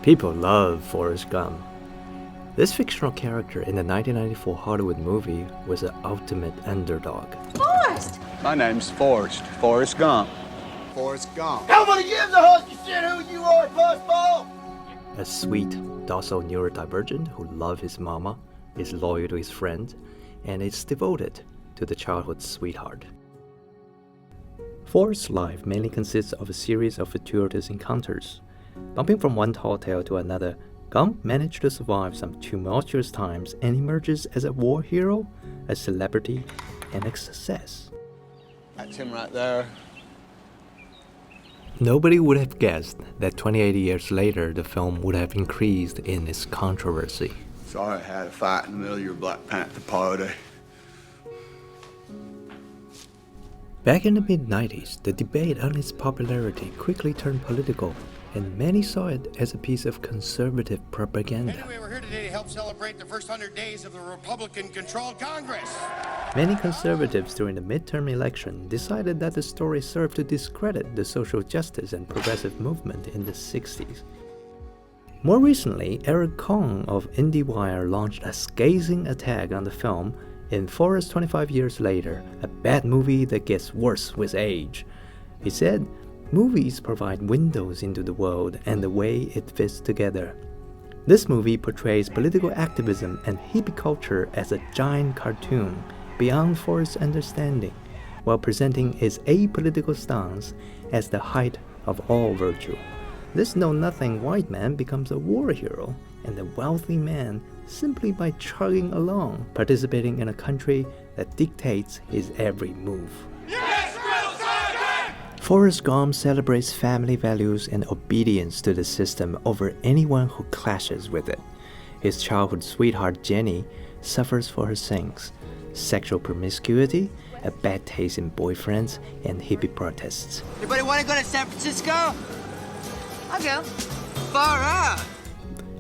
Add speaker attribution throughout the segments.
Speaker 1: People love Forrest Gump. This fictional character in the 1994 Hollywood movie was an ultimate underdog.
Speaker 2: Forrest!
Speaker 3: My name's Forrest Gump.
Speaker 4: Forrest Gump.
Speaker 5: Nobody gives a husky shit who you are, pussball!
Speaker 1: A sweet, docile neurodivergent who loves his mama, is loyal to his friends, and is devoted to the childhood sweetheart. Forrest's life mainly consists of a series of fortuitous encounters. Bumping from one tall tale to another, Gump managed to survive some tumultuous times and emerges as a war hero, a celebrity, and a success.
Speaker 3: That's him right there.
Speaker 1: Nobody would have guessed that 28 years later the film would have increased in its controversy.
Speaker 4: Sorry I had a fight in the middle of your Black Panther party.
Speaker 1: Back in the mid-90s, the debate on its popularity quickly turned political, and many saw it as a piece of conservative propaganda.
Speaker 6: Anyway, we're here today to help celebrate the first 100 days of the Republican-controlled Congress.
Speaker 1: Many conservatives during the midterm election decided that the story served to discredit the social justice and progressive movement in the 60s. More recently, Eric Kong of IndieWire launched a scathing attack on the film in Forrest 25 Years Later, a bad movie that gets worse with age. He said, "Movies provide windows into the world and the way it fits together. This movie portrays political activism and hippie culture as a giant cartoon beyond Forrest's understanding, while presenting its apolitical stance as the height of all virtue. This know-nothing white man becomes a war hero and a wealthy man simply by chugging along, participating in a country that dictates his every move." Forrest Gump celebrates family values and obedience to the system over anyone who clashes with it. His childhood sweetheart Jenny suffers for her sins: sexual promiscuity, a bad taste in boyfriends, and hippie protests.
Speaker 5: Anybody want to go to San Francisco? I'll go. Far out!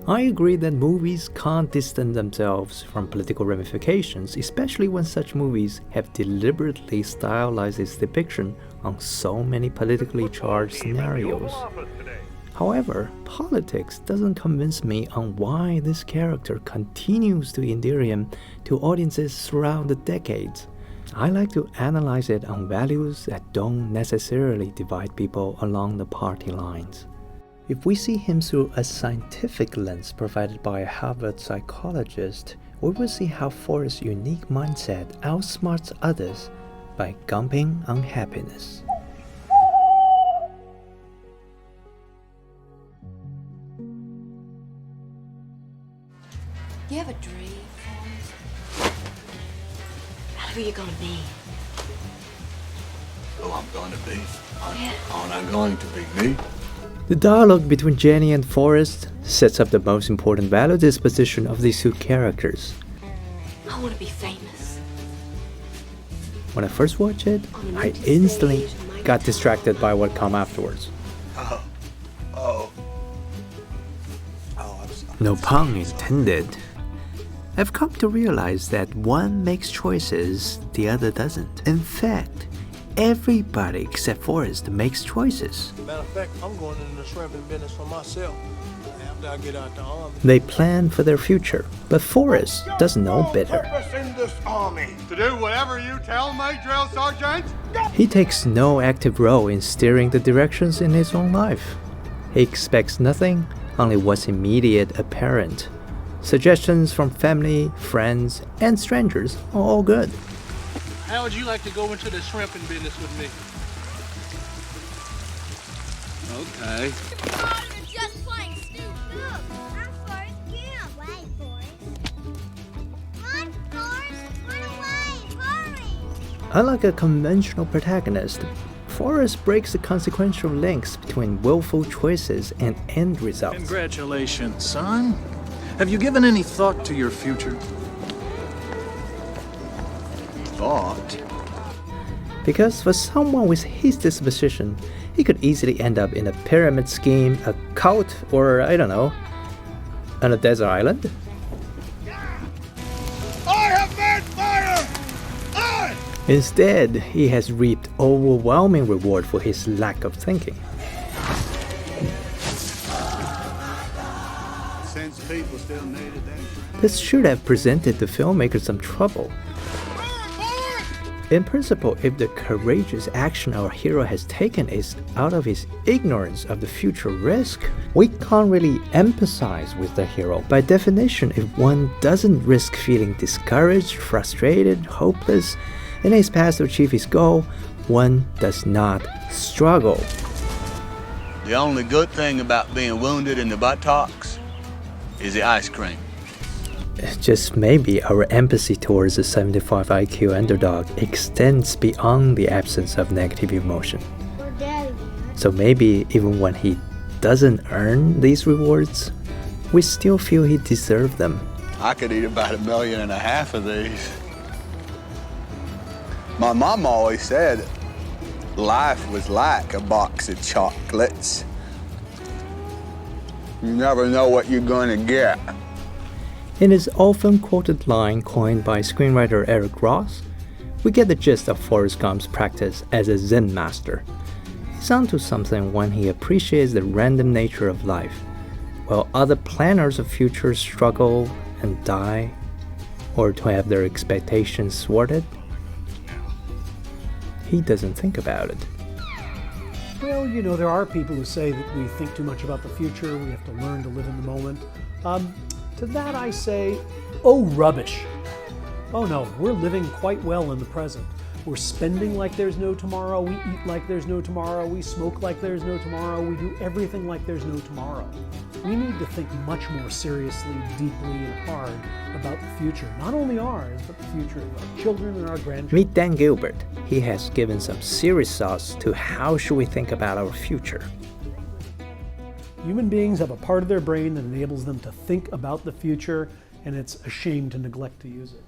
Speaker 1: I agree that movies can't distance themselves from political ramifications, especially when such movies have deliberately stylized its depiction on so many politically charged scenarios. However, politics doesn't convince me on why this character continues to endear him to audiences throughout the decades. I like to analyze it on values that don't necessarily divide people along the party lines. If we see him through a scientific lens provided by a Harvard psychologist, we will see how Forrest's unique mindset outsmarts others by gumping on happiness.
Speaker 2: You have a dream, Forrest? Who you gonna be?
Speaker 4: Who I'm going to be?
Speaker 2: Yeah.
Speaker 4: Aren't I going to be me?
Speaker 1: The dialogue between Jenny and Forrest sets up the most important value disposition of these two characters.
Speaker 2: I want to be famous.
Speaker 1: When I first watched it, I instantly got distracted by what came afterwards. No pun intended. I've come to realize that one makes choices, the other doesn't. In fact, everybody except Forrest makes choices.
Speaker 7: Matter of fact, I'm going into the shrimping business for myself after I get out the army.
Speaker 1: They plan for their future, but Forrest doesn't know better.
Speaker 4: Purpose in this army.
Speaker 6: To do whatever you tell me, drill sergeant.
Speaker 1: He takes no active role in steering the directions in his own life. He expects nothing, only what's immediate apparent. Suggestions from family, friends, and strangers are all good.
Speaker 7: How would you like to go into the shrimping business with me?
Speaker 3: Okay.
Speaker 8: You're just plain stupid. Look, I'm Forrest Gump. Wait, Forrest. Run, Forrest. Run away. Hurry.
Speaker 1: Unlike a conventional protagonist, Forrest breaks the consequential links between willful choices and end results.
Speaker 9: Congratulations, son. Have you given any thought to your future?
Speaker 4: Thought?
Speaker 1: Because for someone with his disposition, he could easily end up in a pyramid scheme, a cult, or I don't know, on a desert island.
Speaker 6: I have made fire! I!
Speaker 1: Instead, he has reaped overwhelming reward for his lack of thinking.
Speaker 4: Since people still needed them.
Speaker 1: This should have presented the filmmakers some trouble. In principle, if the courageous action our hero has taken is out of his ignorance of the future risk, we can't really empathize with the hero. By definition, if one doesn't risk feeling discouraged, frustrated, hopeless in his path to achieve his goal, one does not struggle.
Speaker 3: The only good thing about being wounded in the buttocks is the ice cream.
Speaker 1: Just maybe our empathy towards a 75 IQ underdog extends beyond the absence of negative emotion.
Speaker 8: Or Daddy.
Speaker 1: So maybe even when he doesn't earn these rewards, we still feel he deserved them.
Speaker 3: I could eat about 1.5 million of these.
Speaker 4: My mom always said life was like a box of chocolates. You never know what you're gonna get.
Speaker 1: In his often quoted line coined by screenwriter Eric Ross, we get the gist of Forrest Gump's practice as a Zen master. He's onto something when he appreciates the random nature of life, while other planners of future struggle and die, or to have their expectations thwarted. He doesn't think about it.
Speaker 10: Well, you know, there are people who say that we think too much about the future, we have to learn to live in the moment. To that I say, oh rubbish. Oh no, we're living quite well in the present. We're spending like there's no tomorrow, we eat like there's no tomorrow, we smoke like there's no tomorrow, we do everything like there's no tomorrow. We need to think much more seriously, deeply, and hard about the future. Not only ours, but the future of our children and our grandchildren.
Speaker 1: Meet Dan Gilbert. He has given some serious thoughts to how should we think about our future.
Speaker 10: Human beings have a part of their brain that enables them to think about the future, and it's a shame to neglect to use it.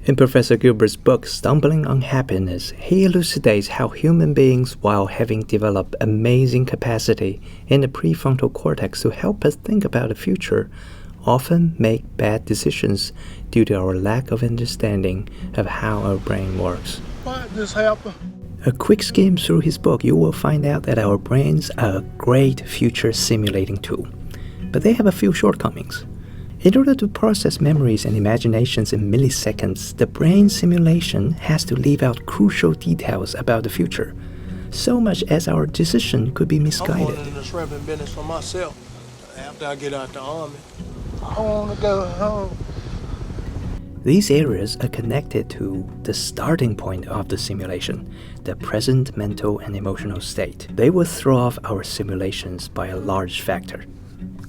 Speaker 1: In Professor Gilbert's book, Stumbling on Happiness, he elucidates how human beings, while having developed amazing capacity in the prefrontal cortex to help us think about the future, often make bad decisions due to our lack of understanding of how our brain works.
Speaker 7: Why did this happen?
Speaker 1: A quick skim through his book, you will find out that our brains are a great future simulating tool, but they have a few shortcomings. In order to process memories and imaginations in milliseconds, the brain simulation has to leave out crucial details about the future, so much as our decision could be misguided.
Speaker 7: I'm going in the shrimping business for myself after I get out the army. I want to go home.
Speaker 1: These areas are connected to the starting point of the simulation, the present mental and emotional state. They will throw off our simulations by a large factor.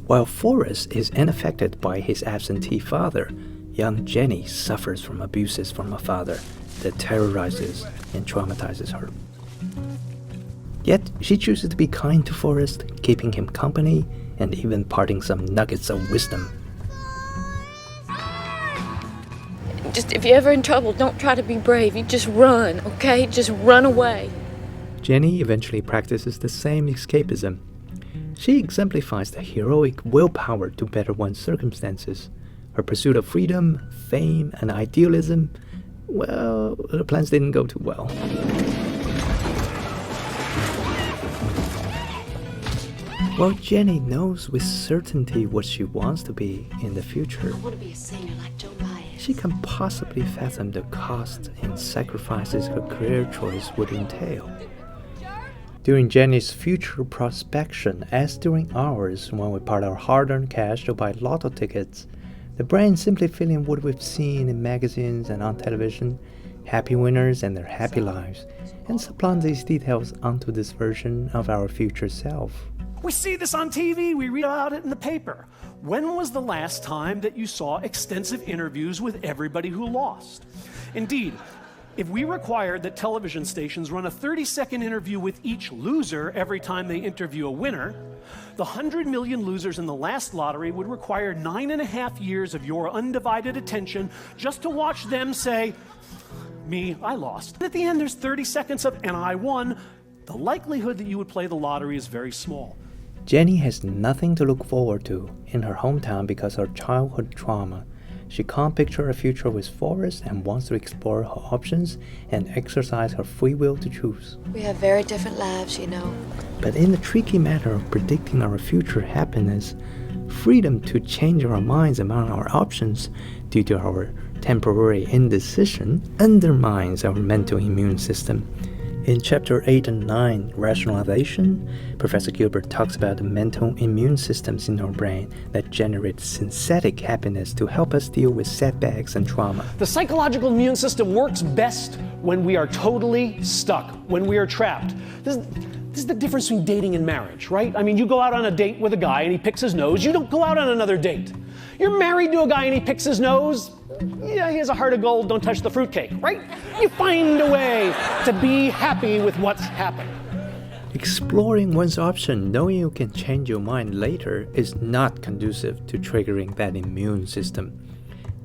Speaker 1: While Forrest is unaffected by his absentee father, young Jenny suffers from abuses from a father that terrorizes and traumatizes her. Yet, she chooses to be kind to Forrest, keeping him company and even imparting some nuggets of wisdom.
Speaker 2: Just, if you're ever in trouble, don't try to be brave. You just run, okay? Just run away.
Speaker 1: Jenny eventually practices the same escapism. She exemplifies the heroic willpower to better one's circumstances. Her pursuit of freedom, fame, and idealism, well, the plans didn't go too well. While Jenny knows with certainty what she wants to be in the future,
Speaker 2: I want to be a singer like Joe Baez.
Speaker 1: she can possibly fathom the cost and sacrifices her career choice would entail. During Jenny's future prospection, as during ours when we part our hard-earned cash to buy lotto tickets, the brain simply filling what we've seen in magazines and on television, happy winners and their happy lives, and supplant these details onto this version of our future self.
Speaker 10: We see this on TV, we read about it in the paper. When was the last time that you saw extensive interviews with everybody who lost? Indeed, if we required that television stations run a 30-second interview with each loser every time they interview a winner, the 100 million losers in the last lottery would require 9.5 years of your undivided attention just to watch them say, "Me, I lost." At the end, there's 30 seconds of, "and I won." The likelihood that you would play the lottery is very small.
Speaker 1: Jenny has nothing to look forward to in her hometown because of her childhood trauma. She can't picture a future with Forrest and wants to explore her options and exercise her free will to choose.
Speaker 2: We have very different lives, you know.
Speaker 1: But in the tricky matter of predicting our future happiness, freedom to change our minds among our options due to our temporary indecision undermines our mental immune system. In chapter 8 and 9, Rationalization, Professor Gilbert talks about the mental immune systems in our brain that generate synthetic happiness to help us deal with setbacks and trauma.
Speaker 10: The psychological immune system works best when we are totally stuck, when we are trapped. This is the difference between dating and marriage, right? I mean, you go out on a date with a guy and he picks his nose. You don't go out on another date. You're married to a guy and he picks his nose. Yeah, he has a heart of gold, don't touch the fruitcake, right? You find a way to be happy with what's happened.
Speaker 1: Exploring one's option, knowing you can change your mind later, is not conducive to triggering that immune system.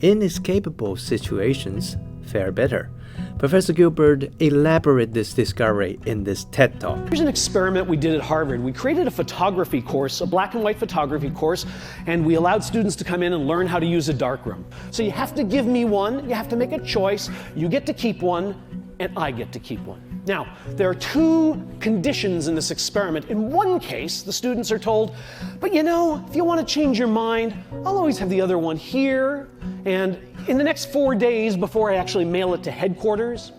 Speaker 1: Inescapable situations fare better. Professor Gilbert elaborated this discovery in this TED Talk.
Speaker 10: Here's an experiment we did at Harvard. We created a photography course, a black and white photography course, and we allowed students to come in and learn how to use a darkroom. So you have to give me one, you have to make a choice, you get to keep one, and I get to keep one. Now, there are two conditions in this experiment. In one case, the students are told, but you know, if you want to change your mind, I'll always have the other one here, and in the next 4 days before I actually mail it to headquarters,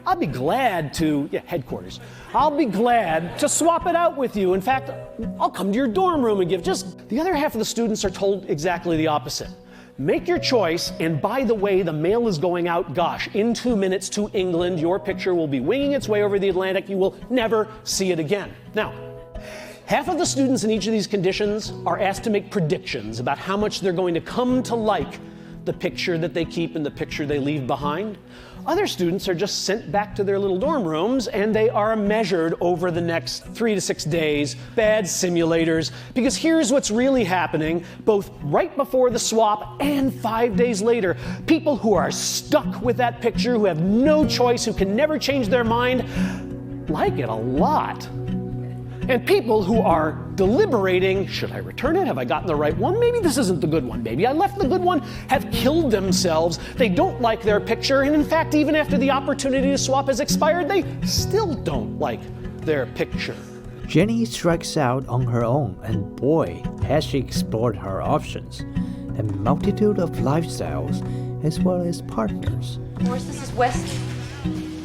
Speaker 10: I'll be glad to, headquarters. I'll be glad to swap it out with you. In fact, I'll come to your dorm room and give just, the other half of the students are told exactly the opposite. Make your choice, and by the way, the mail is going out, gosh, in 2 minutes to England. Your picture will be winging its way over the Atlantic. You will never see it again. Now, half of the students in each of these conditions are asked to make predictions about how much they're going to come to like the picture that they keep and the picture they leave behind. Other students are just sent back to their little dorm rooms, and they are measured over the next 3 to 6 days. Bad simulators, because here's what's really happening, both right before the swap and 5 days later. People who are stuck with that picture, who have no choice, who can never change their mind, like it a lot. And people who are deliberating, should I return it? Have I gotten the right one? Maybe this isn't the good one. Maybe I left the good one, have killed themselves. They don't like their picture. And in fact, even after the opportunity to swap has expired, they still don't like their picture.
Speaker 1: Jenny strikes out on her own, and boy, has she explored her options. A multitude of lifestyles, as well as partners.
Speaker 11: Forrest, this is Wesley.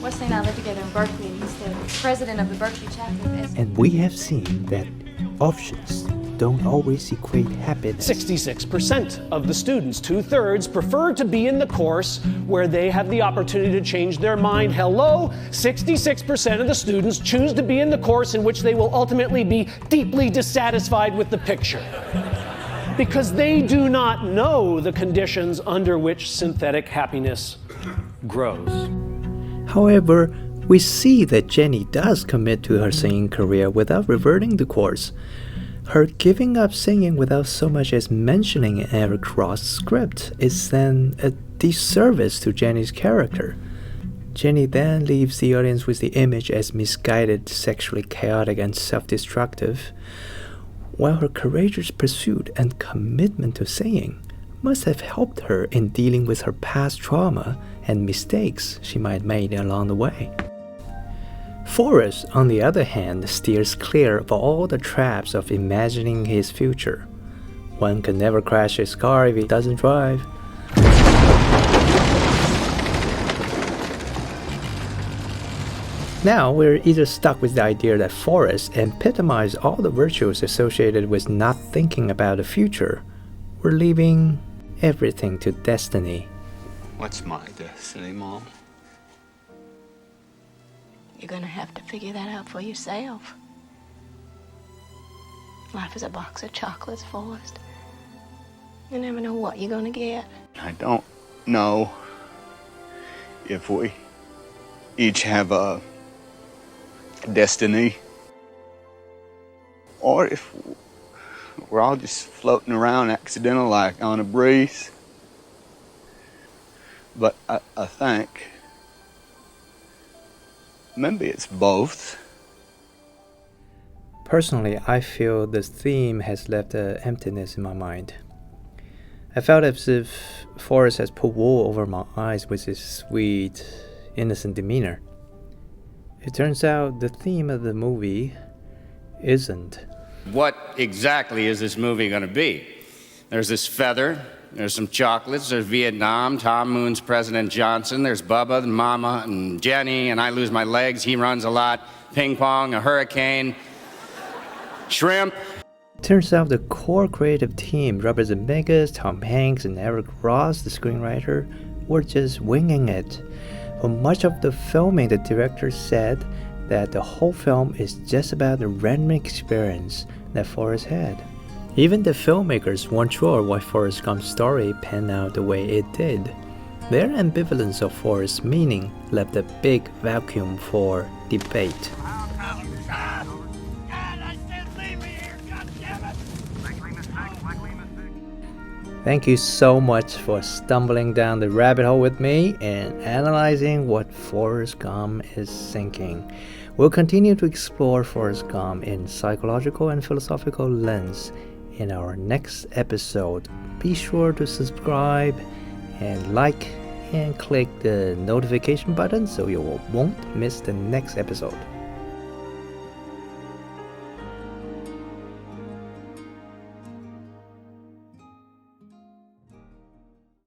Speaker 11: Wesley and I live together in Berkeley, and he's the president of the Berkeley chapter.
Speaker 1: And we have seen that options don't always equate happiness.
Speaker 10: 66% of the students, 2/3, prefer to be in the course where they have the opportunity to change their mind. Hello? 66% of the students choose to be in the course in which they will ultimately be deeply dissatisfied with the picture, because they do not know the conditions under which synthetic happiness grows.
Speaker 1: However, we see that Jenny does commit to her singing career without reverting the course. Her giving up singing without so much as mentioning Eric Ross' script is then a disservice to Jenny's character. Jenny then leaves the audience with the image as misguided, sexually chaotic, and self-destructive, while her courageous pursuit and commitment to singing must have helped her in dealing with her past trauma and mistakes she might have made along the way. Forrest, on the other hand, steers clear of all the traps of imagining his future. One can never crash his car if he doesn't drive. Now we're either stuck with the idea that Forrest epitomized all the virtues associated with not thinking about the future, or leaving everything to destiny.
Speaker 3: What's my destiny, Mom?
Speaker 2: You're gonna have to figure that out for yourself. Life is a box of chocolates, Forrest. You never know what you're gonna get.
Speaker 3: I don't know if we each have a destiny, or if we're all just floating around accidental like on a breeze. But I think maybe it's both.
Speaker 1: Personally, I feel this theme has left an emptiness in my mind. I felt as if Forrest has put wool over my eyes with his sweet, innocent demeanor. It turns out the theme of the movie isn't.
Speaker 12: What exactly is this movie going to be? There's this feather, there's some chocolates, there's Vietnam, Tom Moon's President Johnson, there's Bubba, and Mama, and Jenny, and I lose my legs, he runs a lot, ping pong, a hurricane, shrimp.
Speaker 1: Turns out the core creative team, Robert Zemeckis, Tom Hanks, and Eric Ross, the screenwriter, were just winging it. For much of the filming, the director said that the whole film is just about the random experience that Forrest had. Even the filmmakers weren't sure why Forrest Gump's story panned out the way it did. Their ambivalence of Forrest's meaning left a big vacuum for debate. Thank you so much for stumbling down the rabbit hole with me and analyzing what Forrest Gump is thinking. We'll continue to explore Forrest Gump in psychological and philosophical lens in our next episode. Be sure to subscribe and like and click the notification button so you won't miss the next episode.